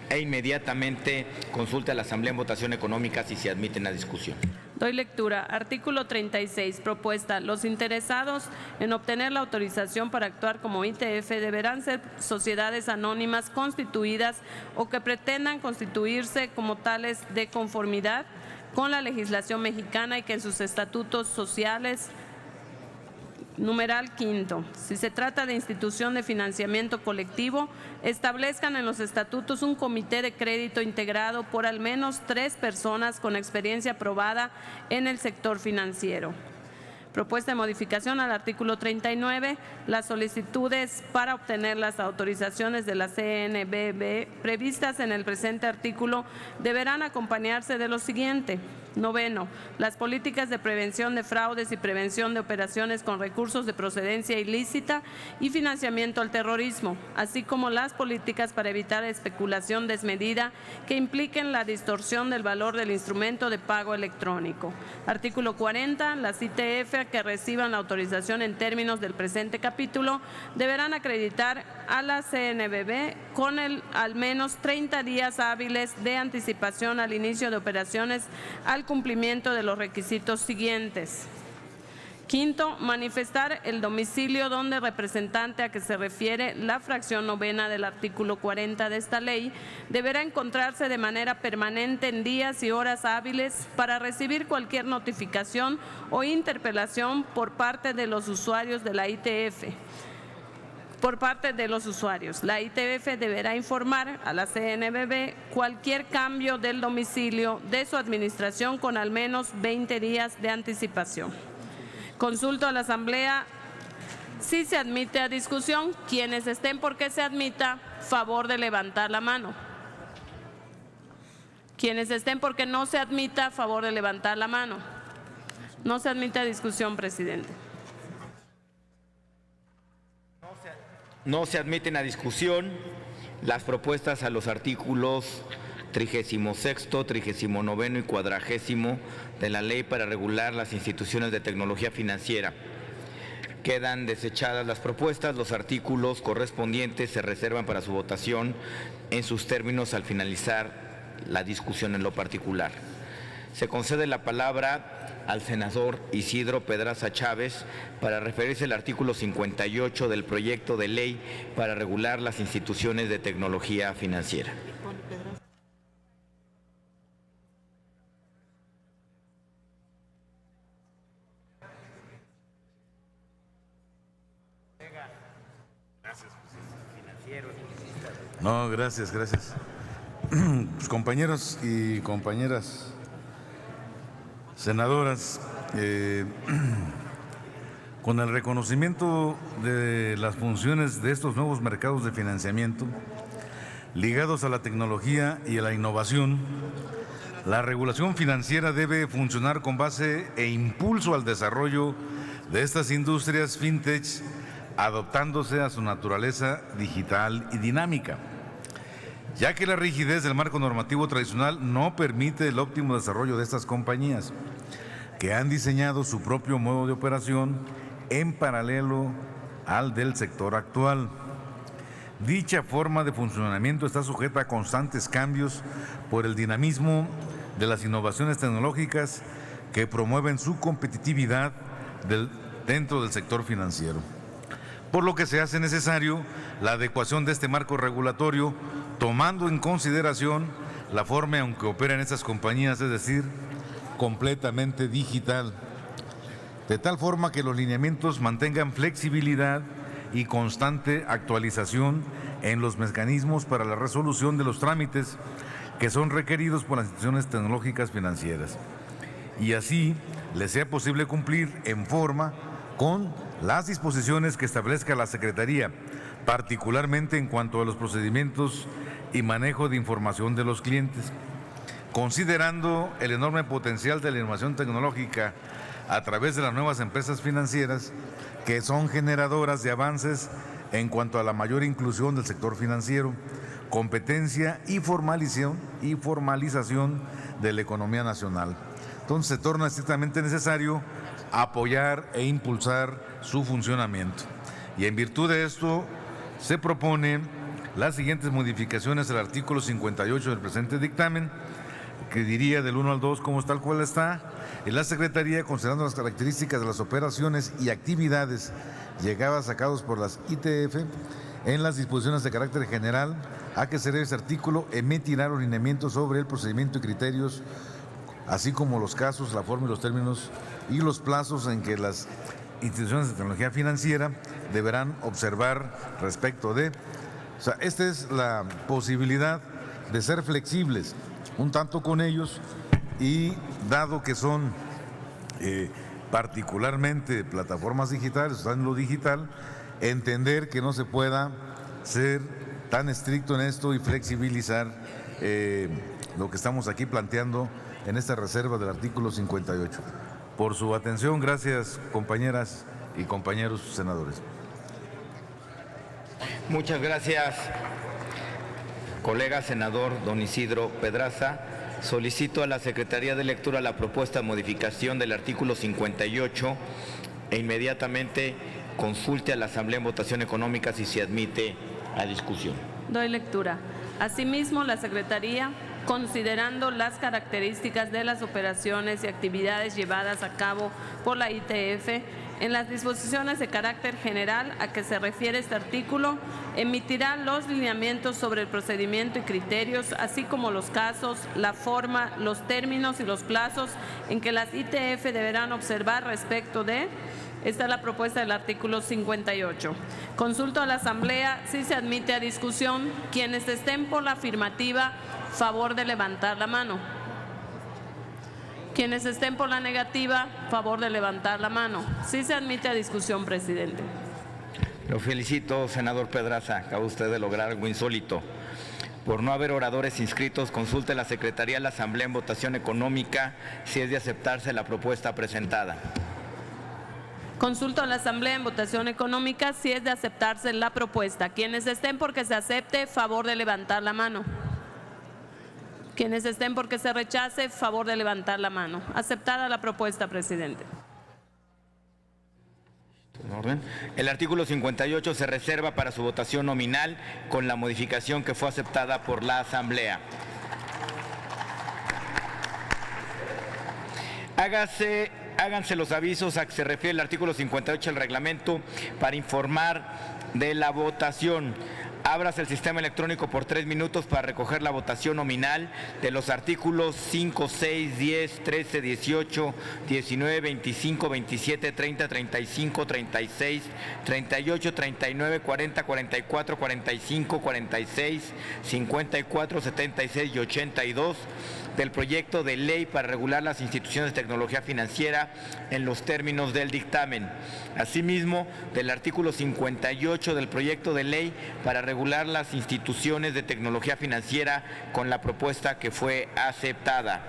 e inmediatamente consulte a la Asamblea en votación económica si se admiten a discusión. Doy lectura. Artículo 36. Propuesta. Los interesados en obtener la autorización para actuar como ITF deberán ser sociedades anónimas constituidas o que pretendan constituirse como tales de conformidad con la legislación mexicana y que en sus estatutos sociales, numeral quinto, si se trata de institución de financiamiento colectivo, establezcan en los estatutos un comité de crédito integrado por al menos 3 personas con experiencia probada en el sector financiero. Propuesta de modificación al artículo 39. Las solicitudes para obtener las autorizaciones de la CNBV previstas en el presente artículo deberán acompañarse de lo siguiente. Noveno, las políticas de prevención de fraudes y prevención de operaciones con recursos de procedencia ilícita y financiamiento al terrorismo, así como las políticas para evitar especulación desmedida que impliquen la distorsión del valor del instrumento de pago electrónico. Artículo 40, las ITF que reciban la autorización en términos del presente capítulo deberán acreditar a la CNBV con al menos 30 días hábiles de anticipación al inicio de operaciones al cumplimiento de los requisitos siguientes. Quinto, manifestar el domicilio donde representante a que se refiere la fracción novena del artículo 40 de esta ley deberá encontrarse de manera permanente en días y horas hábiles para recibir cualquier notificación o interpelación por parte de los usuarios de la ITF. La ITF deberá informar a la CNBV cualquier cambio del domicilio de su administración con al menos 20 días de anticipación. Consulto a la Asamblea si se admite a discusión. Quienes estén por que se admita, favor de levantar la mano. Quienes estén porque no se admita, favor de levantar la mano. No se admite a discusión, presidente. No se admiten a discusión las propuestas a los artículos 36º, 39º y 40º de la Ley para regular las instituciones de tecnología financiera. Quedan desechadas las propuestas. Los artículos correspondientes se reservan para su votación en sus términos al finalizar la discusión en lo particular. Se concede la palabra al senador Isidro Pedraza Chávez para referirse al artículo 58 del proyecto de ley para regular las instituciones de tecnología financiera. No, gracias. Pues, compañeros y compañeras senadoras, con el reconocimiento de las funciones de estos nuevos mercados de financiamiento ligados a la tecnología y a la innovación, la regulación financiera debe funcionar con base e impulso al desarrollo de estas industrias fintech, adoptándose a su naturaleza digital y dinámica, ya que la rigidez del marco normativo tradicional no permite el óptimo desarrollo de estas compañías, que han diseñado su propio modo de operación en paralelo al del sector actual. Dicha forma de funcionamiento está sujeta a constantes cambios por el dinamismo de las innovaciones tecnológicas que promueven su competitividad dentro del sector financiero, por lo que se hace necesario la adecuación de este marco regulatorio, tomando en consideración la forma en que operan estas compañías, es decir, completamente digital. de tal forma que los lineamientos mantengan flexibilidad y constante actualización en los mecanismos para la resolución de los trámites que son requeridos por las instituciones tecnológicas financieras, y así les sea posible cumplir en forma con las disposiciones que establezca la Secretaría, particularmente en cuanto a los procedimientos y manejo de información de los clientes. Considerando el enorme potencial de la innovación tecnológica a través de las nuevas empresas financieras, que son generadoras de avances en cuanto a la mayor inclusión del sector financiero, competencia y formalización de la economía nacional. Entonces se torna estrictamente necesario apoyar e impulsar su funcionamiento. Y en virtud de esto se propone las siguientes modificaciones al artículo 58 del presente dictamen, que diría del 1 al 2 como tal cual está. En la Secretaría, considerando las características de las operaciones y actividades llegadas a cabo por las ITF, en las disposiciones de carácter general a que se debe este artículo, emitirá los lineamientos sobre el procedimiento y criterios, así como los casos, la forma y los términos y los plazos en que las instituciones de tecnología financiera deberán observar respecto de. O sea, esta es la posibilidad de ser flexibles un tanto con ellos, y dado que son particularmente plataformas digitales, están en lo digital, entender que no se pueda ser tan estricto en esto y flexibilizar lo que estamos aquí planteando en esta reserva del artículo 58. Por su atención, gracias compañeras y compañeros senadores. Muchas gracias, colega senador don Isidro Pedraza. Solicito a la Secretaría de Lectura la propuesta de modificación del artículo 58 e inmediatamente consulte a la Asamblea en votación económica si se admite a discusión. Doy lectura. Asimismo, la Secretaría, considerando las características de las operaciones y actividades llevadas a cabo por la ITF, en las disposiciones de carácter general a que se refiere este artículo, emitirá los lineamientos sobre el procedimiento y criterios, así como los casos, la forma, los términos y los plazos en que las ITF deberán observar respecto de. Esta es la propuesta del artículo 58. Consulto a la Asamblea si se admite a discusión. Quienes estén por la afirmativa, favor de levantar la mano. Quienes estén por la negativa, favor de levantar la mano. Sí se admite a discusión, presidente. Lo felicito, senador Pedraza. Acaba usted de lograr algo insólito. Por no haber oradores inscritos, consulte la Secretaría de la Asamblea en votación económica si es de aceptarse la propuesta presentada. Consulto a la Asamblea en votación económica si es de aceptarse la propuesta. Quienes estén porque se acepte, favor de levantar la mano. Quienes estén porque se rechace, favor de levantar la mano. Aceptada la propuesta, presidente. ¿En orden? El artículo 58 se reserva para su votación nominal con la modificación que fue aceptada por la Asamblea. Háganse los avisos a que se refiere el artículo 58 del reglamento para informar de la votación. Ábrase el sistema electrónico por 3 minutos para recoger la votación nominal de los artículos 5, 6, 10, 13, 18, 19, 25, 27, 30, 35, 36, 38, 39, 40, 44, 45, 46, 54, 76 y 82 del proyecto de ley para regular las instituciones de tecnología financiera en los términos del dictamen. Asimismo, del artículo 58 del proyecto de ley para regular las instituciones de tecnología financiera con la propuesta que fue aceptada.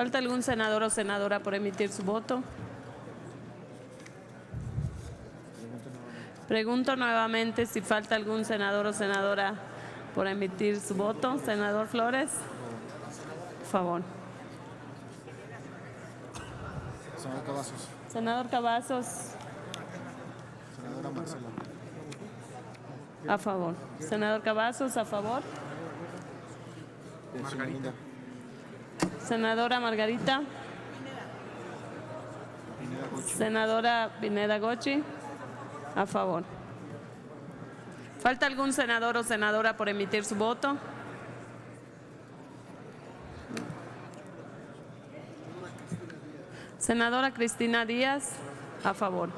¿Falta algún senador o senadora por emitir su voto? Pregunto nuevamente si falta algún senador o senadora por emitir su voto. Senador Flores, por favor. Senador Cavazos. Senador Cavazos. Senadora Marcela. A favor. Senador Cavazos, a favor. Margarita. Senadora Margarita. Senadora Pineda Gochi. A favor. ¿Falta algún senador o senadora por emitir su voto? Senadora Cristina Díaz, a favor.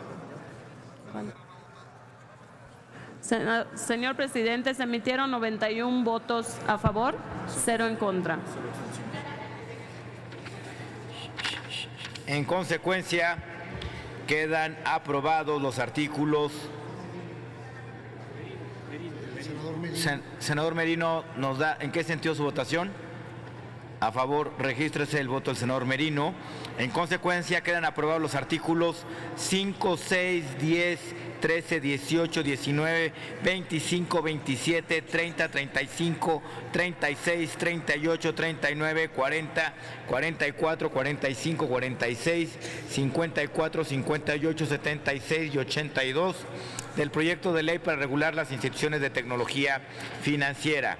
Señor presidente, se emitieron 91 votos a favor, 0 en contra. En consecuencia, quedan aprobados los artículos. Senador Merino, ¿nos da en qué sentido su votación? A favor, regístrese el voto del senador Merino. En consecuencia, quedan aprobados los artículos 5, 6, 10, 13, 18, 19, 25, 27, 30, 35, 36, 38, 39, 40, 44, 45, 46, 54, 58, 76 y 82 del proyecto de ley para regular las instituciones de tecnología financiera.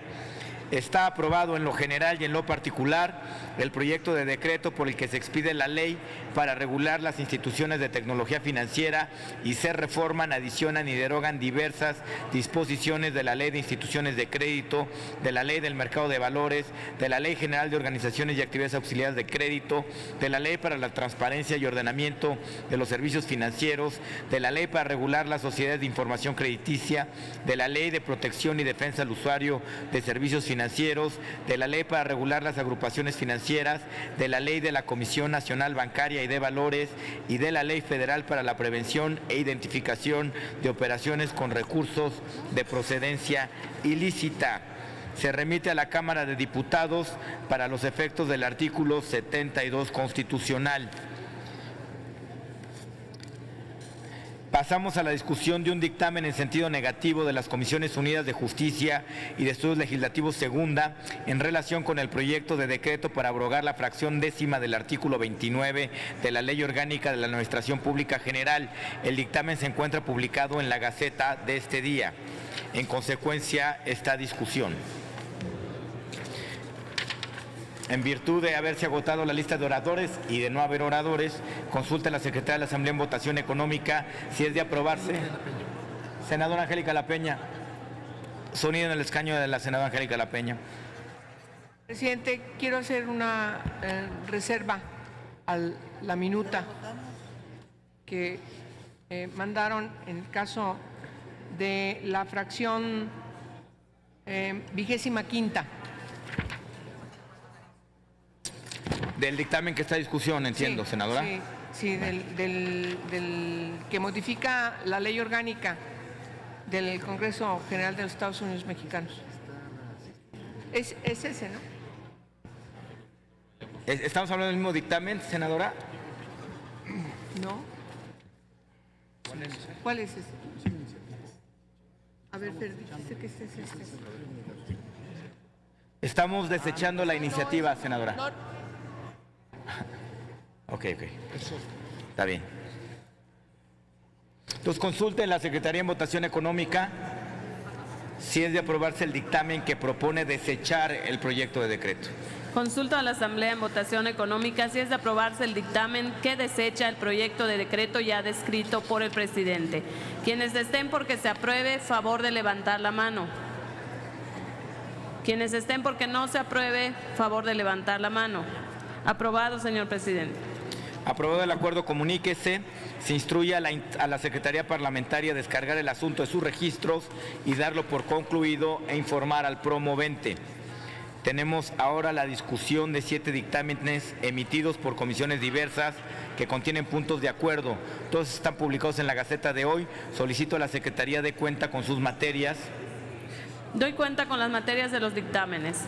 Está aprobado en lo general y en lo particular el proyecto de decreto por el que se expide la ley para regular las instituciones de tecnología financiera y se reforman, adicionan y derogan diversas disposiciones de la Ley de Instituciones de Crédito, de la Ley del Mercado de Valores, de la Ley General de Organizaciones y Actividades Auxiliares de Crédito, de la Ley para la Transparencia y Ordenamiento de los Servicios Financieros, de la Ley para regular las sociedades de información crediticia, de la Ley de Protección y Defensa al Usuario de Servicios Financieros, de la Ley para regular las agrupaciones financieras, de la Ley de la Comisión Nacional Bancaria y de Valores y de la Ley Federal para la Prevención e Identificación de Operaciones con Recursos de Procedencia Ilícita. Se remite a la Cámara de Diputados para los efectos del artículo 72 constitucional. Pasamos a la discusión de un dictamen en sentido negativo de las Comisiones Unidas de Justicia y de Estudios Legislativos segunda en relación con el proyecto de decreto para abrogar la fracción 10ª del artículo 29 de la Ley Orgánica de la Administración Pública General. El dictamen se encuentra publicado en la Gaceta de este día. En consecuencia, esta discusión. En virtud de haberse agotado la lista de oradores y de no haber oradores, consulta a la Secretaría de la Asamblea en votación económica si es de aprobarse. Senadora Angélica La Peña. Sonido en el escaño de la senadora Angélica La Peña. Presidente, quiero hacer una reserva a la minuta que mandaron en el caso de la fracción 25ª. Del dictamen que está en discusión, entiendo, Sí, senadora. Sí, del que modifica la ley orgánica del Congreso General de los Estados Unidos Mexicanos. Es ese, ¿no? ¿Estamos hablando del mismo dictamen, senadora? ¿No? ¿Cuál es ese? A ver, Fer, dijiste que este es este. Estamos desechando la iniciativa, senadora. Ok. Está bien. Entonces consulte en la Secretaría en votación económica si es de aprobarse el dictamen que propone desechar el proyecto de decreto. Consulta a la Asamblea en votación económica si es de aprobarse el dictamen que desecha el proyecto de decreto ya descrito por el presidente. Quienes estén porque se apruebe, favor de levantar la mano. Quienes estén porque no se apruebe, favor de levantar la mano. Aprobado, señor presidente. Aprobado el acuerdo, comuníquese. Se instruye a la Secretaría Parlamentaria a descargar el asunto de sus registros y darlo por concluido e informar al promovente. Tenemos ahora la discusión de 7 dictámenes emitidos por comisiones diversas que contienen puntos de acuerdo. Todos están publicados en la Gaceta de hoy. Solicito a la Secretaría de cuenta con sus materias. Doy cuenta con las materias de los dictámenes.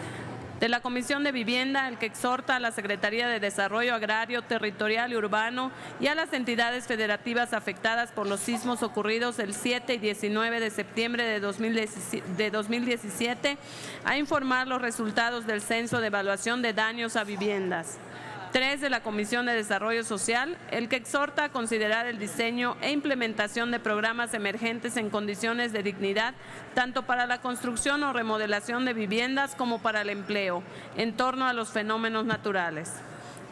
De la Comisión de Vivienda, el que exhorta a la Secretaría de Desarrollo Agrario, Territorial y Urbano y a las entidades federativas afectadas por los sismos ocurridos el 7 y 19 de septiembre de 2017 a informar los resultados del censo de evaluación de daños a viviendas. 3, de la Comisión de Desarrollo Social, el que exhorta a considerar el diseño e implementación de programas emergentes en condiciones de dignidad, tanto para la construcción o remodelación de viviendas como para el empleo, en torno a los fenómenos naturales.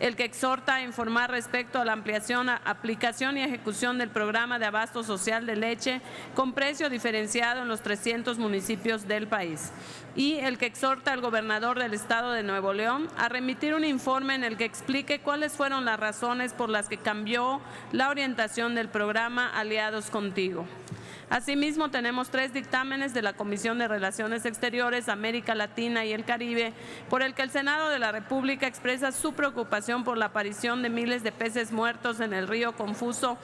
El que exhorta a informar respecto a la ampliación, aplicación y ejecución del programa de abasto social de leche con precio diferenciado en los 300 municipios del país. Y el que exhorta al gobernador del Estado de Nuevo León a remitir un informe en el que explique cuáles fueron las razones por las que cambió la orientación del programa Aliados Contigo. Asimismo, tenemos 3 dictámenes de la Comisión de Relaciones Exteriores, América Latina y el Caribe, por el que el Senado de la República expresa su preocupación por la aparición de miles de peces muertos en el río Confuso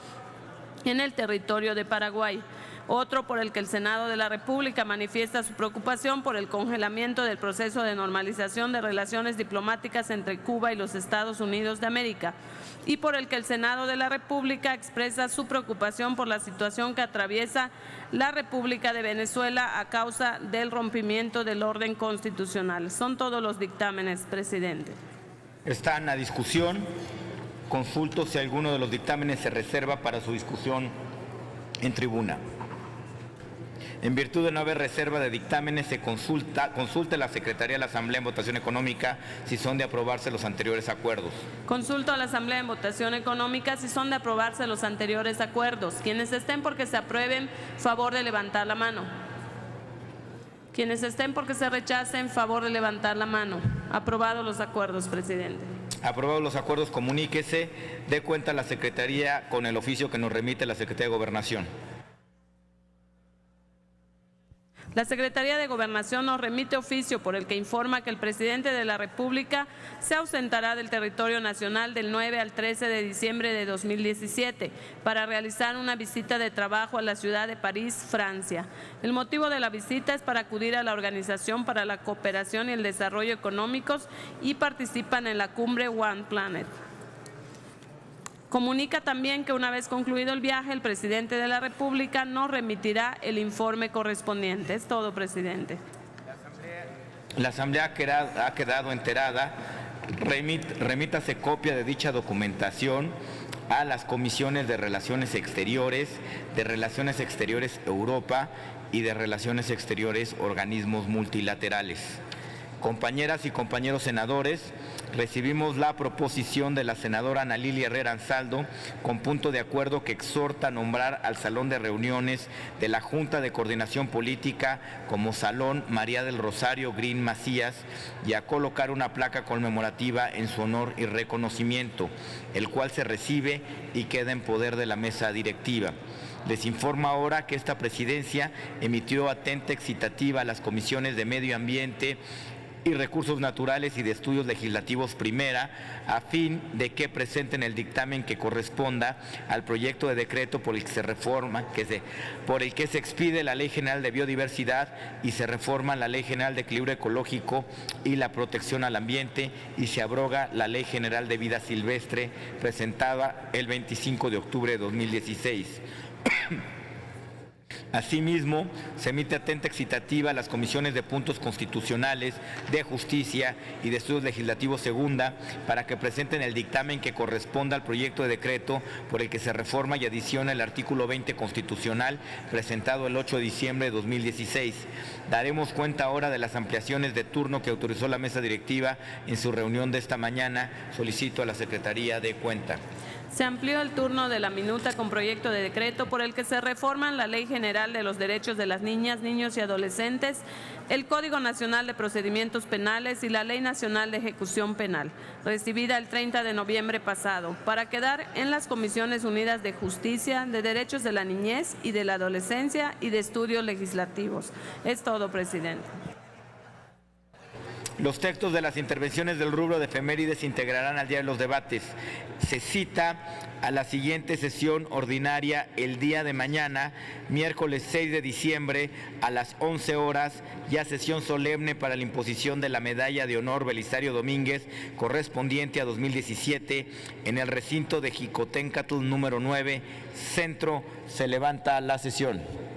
en el territorio de Paraguay. Otro por el que el Senado de la República manifiesta su preocupación por el congelamiento del proceso de normalización de relaciones diplomáticas entre Cuba y los Estados Unidos de América, y por el que el Senado de la República expresa su preocupación por la situación que atraviesa la República de Venezuela a causa del rompimiento del orden constitucional. Son todos los dictámenes, presidente. Están a discusión. Consulto si alguno de los dictámenes se reserva para su discusión en tribuna. En virtud de no haber reserva de dictámenes, se consulta a la Secretaría de la Asamblea en votación económica si son de aprobarse los anteriores acuerdos. Consulto a la Asamblea en votación económica si son de aprobarse los anteriores acuerdos. Quienes estén porque se aprueben, favor de levantar la mano. Quienes estén porque se rechacen, favor de levantar la mano. Aprobados los acuerdos, presidente. Aprobados los acuerdos, comuníquese. Dé cuenta a la Secretaría con el oficio que nos remite la Secretaría de Gobernación. La Secretaría de Gobernación nos remite oficio por el que informa que el presidente de la República se ausentará del territorio nacional del 9 al 13 de diciembre de 2017 para realizar una visita de trabajo a la ciudad de París, Francia. El motivo de la visita es para acudir a la Organización para la Cooperación y el Desarrollo Económicos y participan en la cumbre One Planet. Comunica también que una vez concluido el viaje, el presidente de la República nos remitirá el informe correspondiente. Es todo, presidente. La Asamblea ha quedado enterada. Remítase copia de dicha documentación a las comisiones de Relaciones Exteriores Europa y de Relaciones Exteriores Organismos Multilaterales. Compañeras y compañeros senadores, recibimos la proposición de la senadora Ana Lilia Herrera Ansaldo con punto de acuerdo que exhorta a nombrar al Salón de Reuniones de la Junta de Coordinación Política como Salón María del Rosario Green Macías y a colocar una placa conmemorativa en su honor y reconocimiento, el cual se recibe y queda en poder de la mesa directiva. Les informo ahora que esta presidencia emitió atenta excitativa a las comisiones de Medio Ambiente y Recursos Naturales y de Estudios Legislativos Primera, a fin de que presenten el dictamen que corresponda al proyecto de decreto por el que se reforma, por el que se expide la Ley General de Biodiversidad y se reforma la Ley General de Equilibrio Ecológico y la Protección al Ambiente y se abroga la Ley General de Vida Silvestre presentada el 25 de octubre de 2016. Asimismo, se emite atenta excitativa a las comisiones de puntos constitucionales, de justicia y de estudios legislativos segunda para que presenten el dictamen que corresponda al proyecto de decreto por el que se reforma y adiciona el artículo 20 constitucional presentado el 8 de diciembre de 2016. Daremos cuenta ahora de las ampliaciones de turno que autorizó la mesa directiva en su reunión de esta mañana. Solicito a la Secretaría de Cuenta. Se amplió el turno de la minuta con proyecto de decreto por el que se reforman la Ley General de los Derechos de las Niñas, Niños y Adolescentes, el Código Nacional de Procedimientos Penales y la Ley Nacional de Ejecución Penal, recibida el 30 de noviembre pasado, para quedar en las Comisiones Unidas de Justicia, de Derechos de la Niñez y de la Adolescencia y de Estudios Legislativos. Es todo, presidente. Los textos de las intervenciones del rubro de efemérides se integrarán al día de los debates. Se cita a la siguiente sesión ordinaria el día de mañana, miércoles 6 de diciembre a las 11 horas, ya sesión solemne para la imposición de la medalla de honor Belisario Domínguez correspondiente a 2017 en el recinto de Jicoténcatl número 9, Centro. Se levanta la sesión.